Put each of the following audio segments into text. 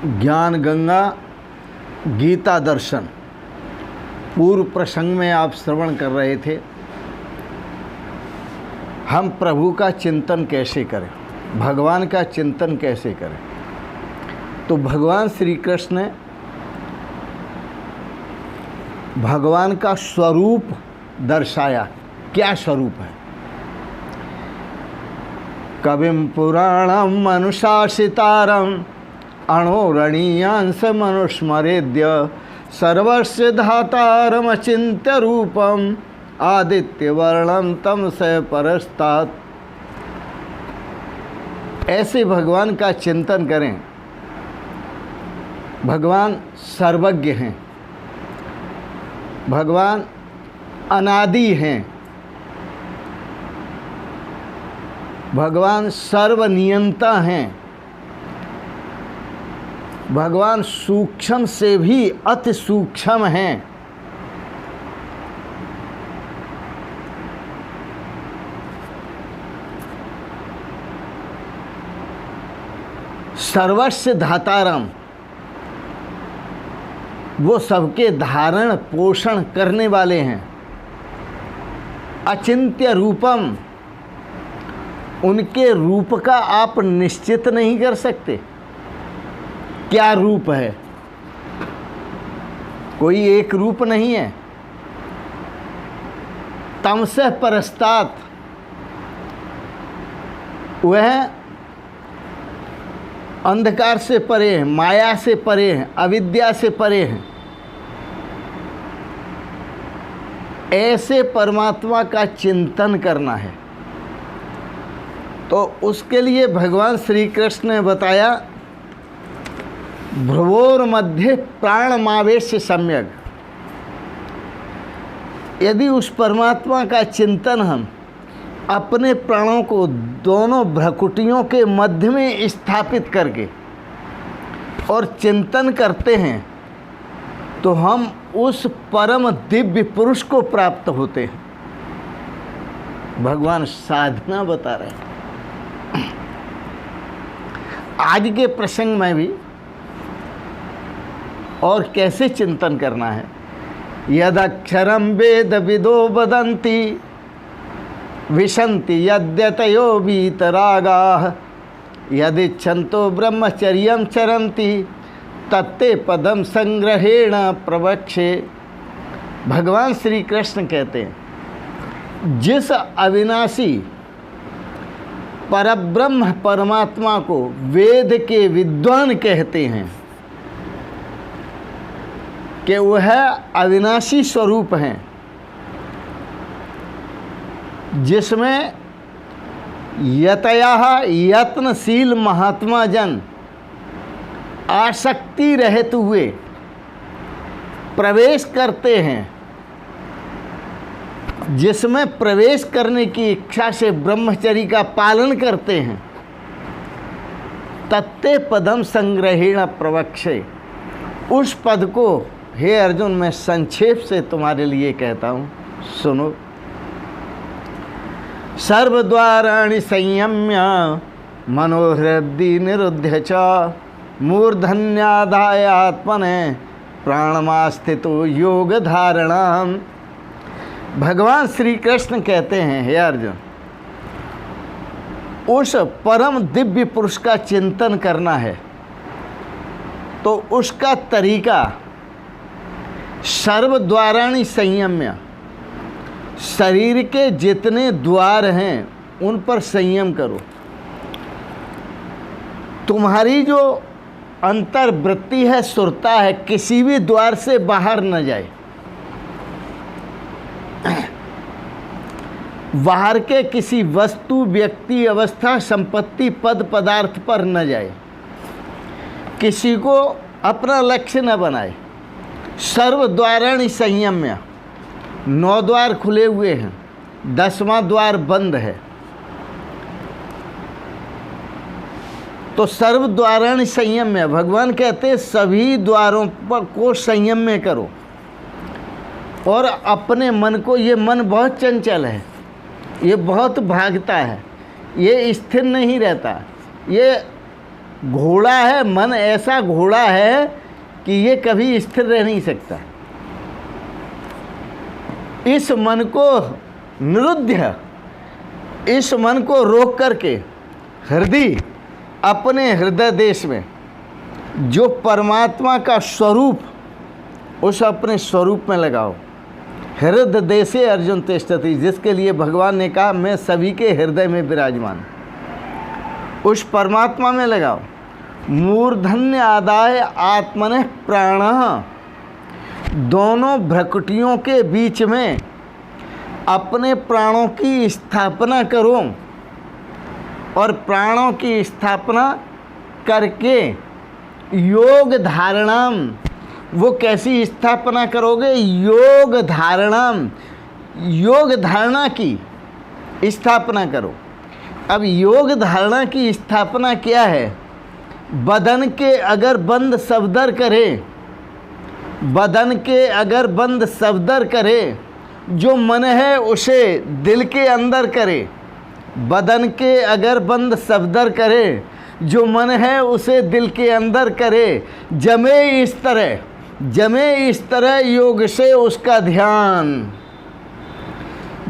ज्ञान गंगा गीता दर्शन पूर्व प्रसंग में आप श्रवण कर रहे थे। हम प्रभु का चिंतन कैसे करें, भगवान का चिंतन कैसे करें। तो भगवान श्री कृष्ण ने भगवान का स्वरूप दर्शाया। क्या स्वरूप है? कविम पुराणम अनुशासितारम अणोरणीयांश मनुस्मरेद्य सर्वस्य धातारम अचिन्त्य रूपम आदित्य वर्णम तम स परस्तात्। ऐसे भगवान का चिंतन करें। भगवान सर्वज्ञ हैं, भगवान अनादि हैं, भगवान सर्वनियंता हैं, भगवान सूक्ष्म से भी अति सूक्ष्म हैं। सर्वस्य धातारम, वो सबके धारण पोषण करने वाले हैं। अचिंत्य रूपम, उनके रूप का आप निश्चित नहीं कर सकते। क्या रूप है? कोई एक रूप नहीं है। तमसे परस्तात्, वह अंधकार से परे हैं, माया से परे हैं, अविद्या से परे हैं। ऐसे परमात्मा का चिंतन करना है। तो उसके लिए भगवान श्री कृष्ण ने बताया, भ्रुवोर मध्य प्राणमावेश सम्यक। यदि उस परमात्मा का चिंतन हम अपने प्राणों को दोनों भ्रकुटियों के मध्य में स्थापित करके और चिंतन करते हैं, तो हम उस परम दिव्य पुरुष को प्राप्त होते हैं। भगवान साधना बता रहे हैं। आज के प्रसंग में भी और कैसे चिंतन करना है। यदक्षरम वेद विदो वदन्ति विशन्ति यद्यतयो वीतरागाः यदिच्छन्तो ब्रह्मचर्यं चरन्ति तत्ते पदम संग्रहेण प्रवक्षे। भगवान श्री कृष्ण कहते हैं, जिस अविनाशी परब्रह्म परमात्मा को वेद के विद्वान कहते हैं कि वह अविनाशी स्वरूप हैं, जिसमें यतया यत्नशील महात्मा जन आसक्ति रहित हुए प्रवेश करते हैं, जिसमें प्रवेश करने की इच्छा से ब्रह्मचर्य का पालन करते हैं। तत्ते पदम संग्रहेण प्रवक्षे। उस पद को हे अर्जुन मैं संक्षेप से तुम्हारे लिए कहता हूँ, सुनो। सर्वद्वाराणि संयम्य मनोहृदि निरुध्य च मूर्धन्याधाय आत्मने प्राणमास्थितो योग धारणाम। भगवान श्री कृष्ण कहते हैं, हे अर्जुन, उस परम दिव्य पुरुष का चिंतन करना है तो उसका तरीका सर्वद्वाराणि संयम्य, शरीर के जितने द्वार हैं उन पर संयम करो। तुम्हारी जो अंतर्वृत्ति है, सुरता है, किसी भी द्वार से बाहर न जाए। बाहर के किसी वस्तु, व्यक्ति, अवस्था, संपत्ति, पद, पदार्थ पर न जाए। किसी को अपना लक्ष्य न बनाए। सर्वद्वाराणि संयम्य, 9 द्वार खुले हुए हैं, 10वां द्वार बंद है। तो सर्वद्वाराणि संयम्य, भगवान कहते हैं सभी द्वारों पर को संयम में करो। और अपने मन को, ये मन बहुत चंचल है, ये बहुत भागता है, ये स्थिर नहीं रहता, ये घोड़ा है, मन ऐसा घोड़ा है कि ये कभी स्थिर रह नहीं सकता। इस मन को निरुद्ध, इस मन को रोक करके हृदय, अपने हृदय देश में जो परमात्मा का स्वरूप, उस अपने स्वरूप में लगाओ। हृदय देशे अर्जुन तिष्ठति, जिसके लिए भगवान ने कहा मैं सभी के हृदय में विराजमान, उस परमात्मा में लगाओ। मूर्धन्य आदाय आत्मनः प्राणः, दोनों भ्रकुटियों के बीच में अपने प्राणों की स्थापना करो, और प्राणों की स्थापना करके योग धारणाम, वो कैसी स्थापना करोगे? योग धारणाम, योग धारणा की स्थापना करो। अब योग धारणा की स्थापना क्या है? बदन के अगर बंद सफदर करे, बदन के अगर बंद सफदर करे, जो मन है उसे दिल के अंदर करे। बदन के अगर बंद सफदर करे, जो मन है उसे दिल के अंदर करे। जमे इस तरह, जमे इस तरह योग से उसका ध्यान,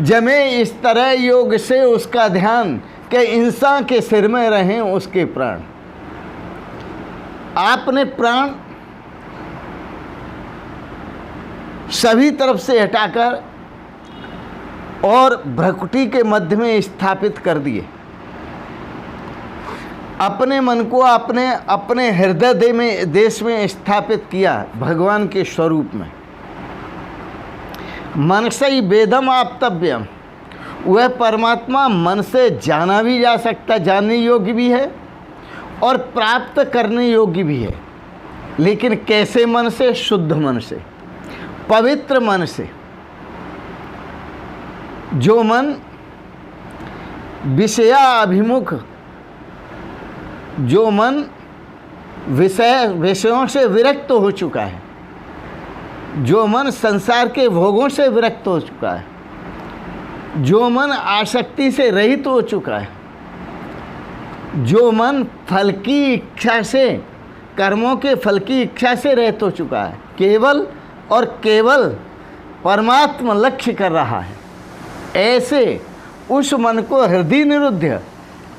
जमे इस तरह योग से उसका ध्यान, कि इंसान के सिर में रहें उसके प्राण। आपने प्राण सभी तरफ से हटाकर और भ्रकुटी के मध्य में स्थापित कर दिए। अपने मन को अपने हृदय देश में स्थापित किया भगवान के स्वरूप में। मन से ही वेदम आप्तव्यम, वह परमात्मा मन से जाना भी जा सकता, जानने योग्य भी है और प्राप्त करने योग्य भी है। लेकिन कैसे मन से? शुद्ध मन से, पवित्र मन से। जो मन विषयाभिमुख, जो मन विषयों से विरक्त हो चुका है, जो मन संसार के भोगों से विरक्त हो चुका है, जो मन आसक्ति से रहित हो चुका है, जो मन फल की इच्छा से, कर्मों के फल की इच्छा से रहित हो चुका है, केवल और केवल परमात्मा लक्ष्य कर रहा है, ऐसे उस मन को हृदय निरुद्ध,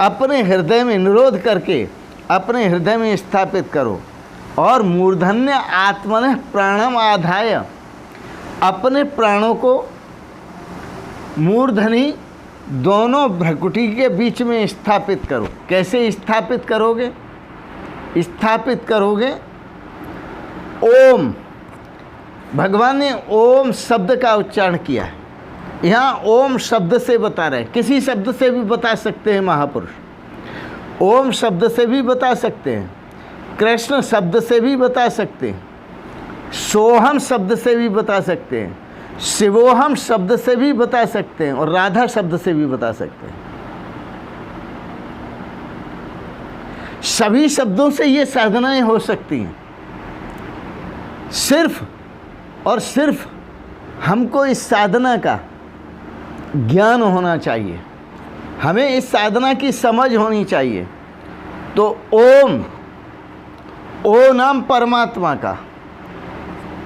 अपने हृदय में निरोध करके अपने हृदय में स्थापित करो। और मूर्धन्य आत्मनः प्राणम आधाय, अपने प्राणों को मूर्धनी दोनों भ्रकुटी के बीच में स्थापित करो। कैसे स्थापित करोगे? स्थापित करोगे ओम, भगवान ने ओम शब्द का उच्चारण किया है। यहाँ ओम शब्द से बता रहे हैं, किसी शब्द से भी बता सकते हैं महापुरुष, ओम शब्द से भी बता सकते हैं, कृष्ण शब्द से भी बता सकते हैं, सोहम शब्द से भी बता सकते हैं, शिवोहम शब्द से भी बता सकते हैं, और राधा शब्द से भी बता सकते हैं। सभी शब्दों से ये साधनाएं हो सकती हैं। सिर्फ और सिर्फ हमको इस साधना का ज्ञान होना चाहिए, हमें इस साधना की समझ होनी चाहिए। तो ओम, ओ नाम परमात्मा का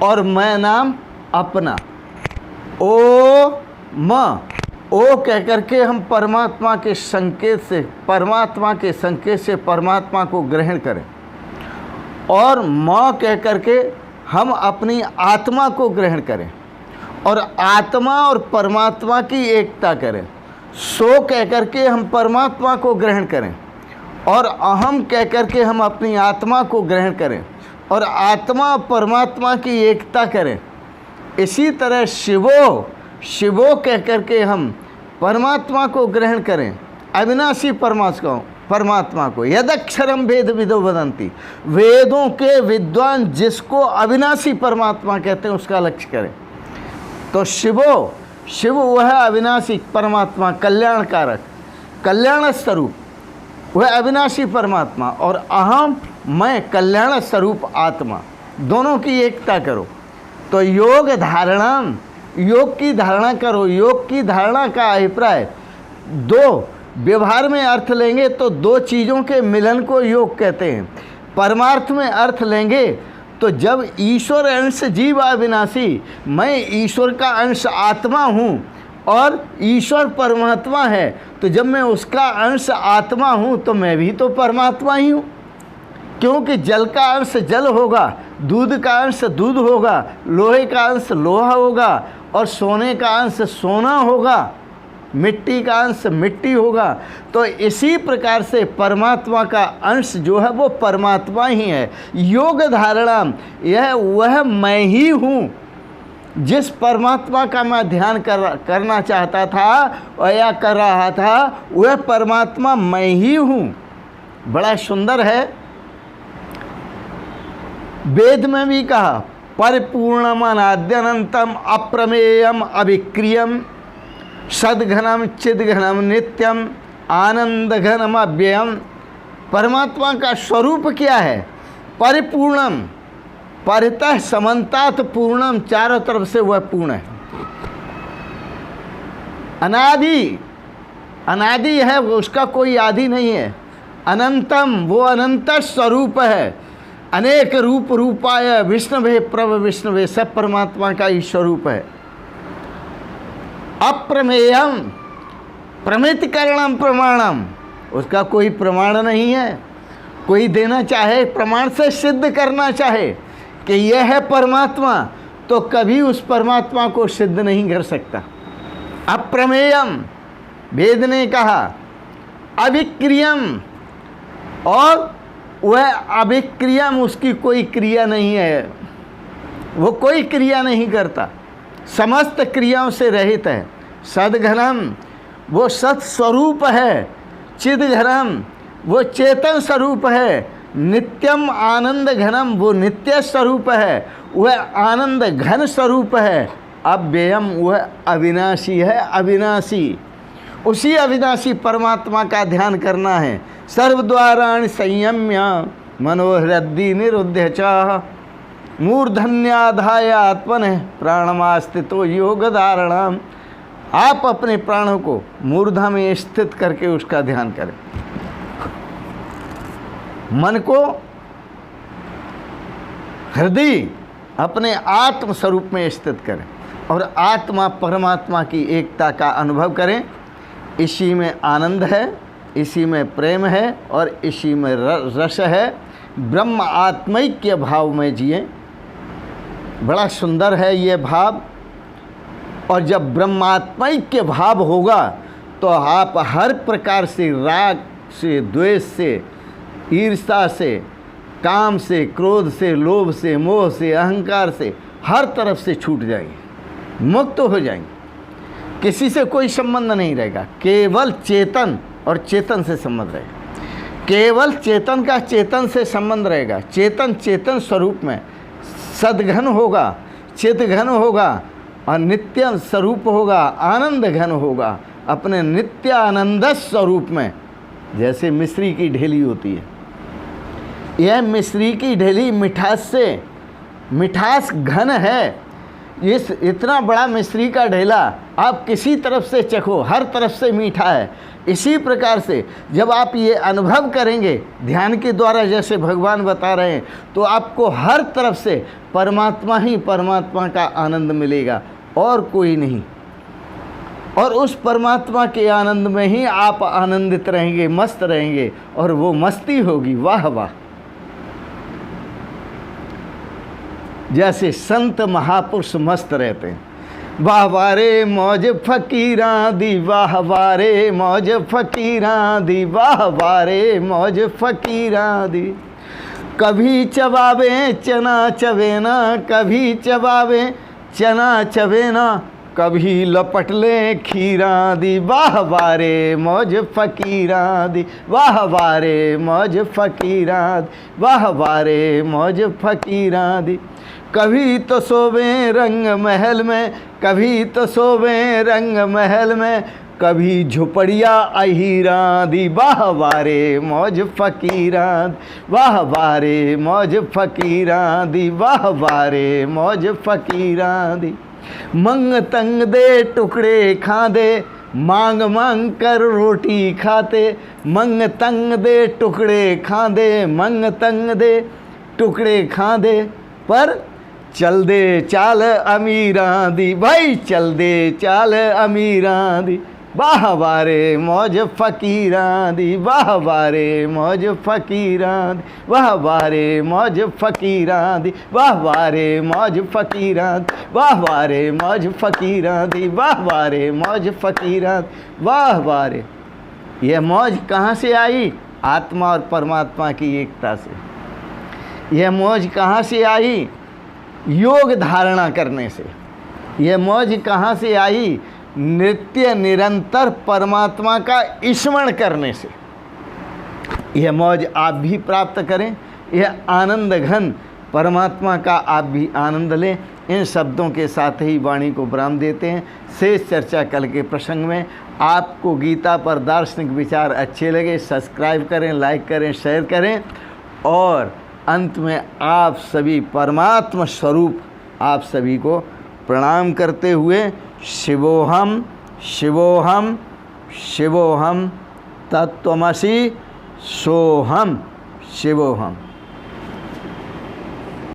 और मैं नाम अपना। ओ म, ओ कह करके हम परमात्मा के संकेत से, परमात्मा के संकेत से परमात्मा को ग्रहण करें, और म कह करके हम अपनी आत्मा को ग्रहण करें और आत्मा और परमात्मा की एकता करें। सो कह करके हम परमात्मा को ग्रहण करें और अहम कह करके हम अपनी आत्मा को ग्रहण करें और आत्मा और परमात्मा की एकता करें। इसी तरह शिवो, शिवो कह करके हम परमात्मा को ग्रहण करें, अविनाशी परमात्मा को। यदक्षरम वेद विदो वदंती, वेदों के विद्वान जिसको अविनाशी परमात्मा कहते हैं उसका लक्ष्य करें। तो शिवो, शिव वह अविनाशी परमात्मा, कल्याणकारक, कल्याण स्वरूप, वह अविनाशी परमात्मा, और अहम मैं कल्याण स्वरूप आत्मा, दोनों की एकता करो। तो योग धारणा, योग की धारणा करो। योग की धारणा का अभिप्राय दो, व्यवहार में अर्थ लेंगे तो दो चीज़ों के मिलन को योग कहते हैं। परमार्थ में अर्थ लेंगे तो जब ईश्वर अंश जीव अविनाशी, मैं ईश्वर का अंश आत्मा हूँ और ईश्वर परमात्मा है, तो जब मैं उसका अंश आत्मा हूँ तो मैं भी तो परमात्मा ही हूँ। क्योंकि जल का अंश जल होगा, दूध का अंश दूध होगा, लोहे का अंश लोहा होगा और सोने का अंश सोना होगा, मिट्टी का अंश मिट्टी होगा। तो इसी प्रकार से परमात्मा का अंश जो है वो परमात्मा ही है। योग धारणा यह वह मैं ही हूँ जिस परमात्मा का मैं ध्यान करना चाहता था और या कर रहा था, वह परमात्मा मैं ही हूँ। बड़ा सुंदर है। वेद में भी कहा परिपूर्णम अनाद्यनंतम अप्रमेयम अविक्रियम सद्घनम चिद्घनम नित्यम आनंद घनम अव्ययम। परमात्मा का स्वरूप क्या है? परिपूर्णम, परितः समन्तात पूर्णम, चारों तरफ से वह पूर्ण है। अनादि, अनादि है, उसका कोई आदि नहीं है। अनंतम, वो अनंत स्वरूप है। अनेक रूप रूपाय विष्णवे प्रभ विष्णवे, सब परमात्मा का ही स्वरूप है। अप्रमेयम, प्रमितकरणम प्रमाणम, उसका कोई प्रमाण नहीं है। कोई देना चाहे, प्रमाण से सिद्ध करना चाहे कि यह है परमात्मा, तो कभी उस परमात्मा को सिद्ध नहीं कर सकता। अप्रमेयम, वेद ने कहा अविक्रियम, और वह अविक्रियम, उसकी कोई क्रिया नहीं है, वो कोई क्रिया नहीं करता, समस्त क्रियाओं से रहित है। सद्घनम, वो सत स्वरूप है। चिद्घनम, वो चेतन स्वरूप है। नित्यम आनंद घनम, वो नित्य स्वरूप है, वह आनंद घन स्वरूप है। अव्ययम, वह अविनाशी है, अविनाशी। उसी अविनाशी परमात्मा का ध्यान करना है। सर्वद्वाराणि संयम्य मनोहृदि निरुद्ध च मूर्धन्याधाय आत्मनः प्राणमास्थितो योग धारणम। आप अपने प्राणों को मूर्धा में स्थित करके उसका ध्यान करें। मन को हृदय अपने आत्म स्वरूप में स्थित करें और आत्मा परमात्मा की एकता का अनुभव करें। इसी में आनंद है, इसी में प्रेम है और इसी में रस है। ब्रह्म आत्मैक्य भाव में जिए। बड़ा सुंदर है ये भाव। और जब ब्रह्मात्मैक्य भाव होगा तो आप हर प्रकार से राग से, द्वेष से, ईर्ष्या से, काम से, क्रोध से, लोभ से, मोह से, अहंकार से, हर तरफ से छूट जाएंगे, मुक्त हो जाएंगे। किसी से कोई संबंध नहीं रहेगा, केवल चेतन और चेतन से संबंध रहेगा। केवल चेतन का चेतन से संबंध रहेगा। चेतन चेतन स्वरूप में सद्घन होगा, चित्घन होगा और नित्य स्वरूप होगा, आनंद घन होगा, अपने नित्य आनंद स्वरूप में। जैसे मिश्री की ढेली होती है, यह मिश्री की ढेली मिठास से, मिठास घन है। इस इतना बड़ा मिश्री का ढेला आप किसी तरफ से चखो, हर तरफ से मीठा है। इसी प्रकार से जब आप ये अनुभव करेंगे ध्यान के द्वारा, जैसे भगवान बता रहे हैं, तो आपको हर तरफ से परमात्मा ही परमात्मा का आनंद मिलेगा और कोई नहीं। और उस परमात्मा के आनंद में ही आप आनंदित रहेंगे, मस्त रहेंगे, और वो मस्ती होगी। वाह वाह। जैसे संत महापुरुष मस्त रहते हैं। वाह वारे मौज फकीरा दी, वाह वारे मौज फकीरा दी, वाह वारे मौज फकीरा दी। कभी चबावे चना चवेना, कभी चबावे चना चवेना, कभी लपट ले खीरा दी। वाह वारे मौज फकीरा दी, वाह वारे मौज फकीरा दी, वाह वारे मौज फकीरा दी। कभी तो सोवे रंग महल में, कभी तो सोवे रंग महल में, कभी झुपड़िया अहीरा दी। वाह वारे मौज फकीरा दी, वाह वारे मौज फकीरा दी, वाह वारे मौज फकीरा दी। मंग तंग दे टुकड़े खांदे, मांग मांग कर रोटी खाते, मंग तंग दे टुकड़े खांदे, मंग तंग दे टुकड़े खांदे। पर चल दे चाल अमीरां दी, भाई चल दे चाल अमीरां दी, वाह वारे मौज फकीरां दी, वाह वारे मौज फकीरां दी, वाह वारे मौज फकीरां दी, वाह वारे मौज फकीरां दी, वाह वारे मौज फकीरां दी, वाह वारे मौज फकीरां दी, वाह वारे। यह मौज कहाँ से आई? आत्मा और परमात्मा की एकता से। यह मौज कहाँ से आई? योग धारणा करने से। यह मौज कहाँ से आई? नित्य निरंतर परमात्मा का स्मरण करने से। यह मौज आप भी प्राप्त करें, यह आनंद घन परमात्मा का आप भी आनंद लें। इन शब्दों के साथ ही वाणी को विराम देते हैं। शेष चर्चा कल के प्रसंग में। आपको गीता पर दार्शनिक विचार अच्छे लगे, सब्सक्राइब करें, लाइक करें, शेयर करें। और अंत में आप सभी परमात्मा स्वरूप आप सभी को प्रणाम करते हुए शिवोहम शिवोहम शिवोहम तत्त्वमसि सोहम शिवोहम।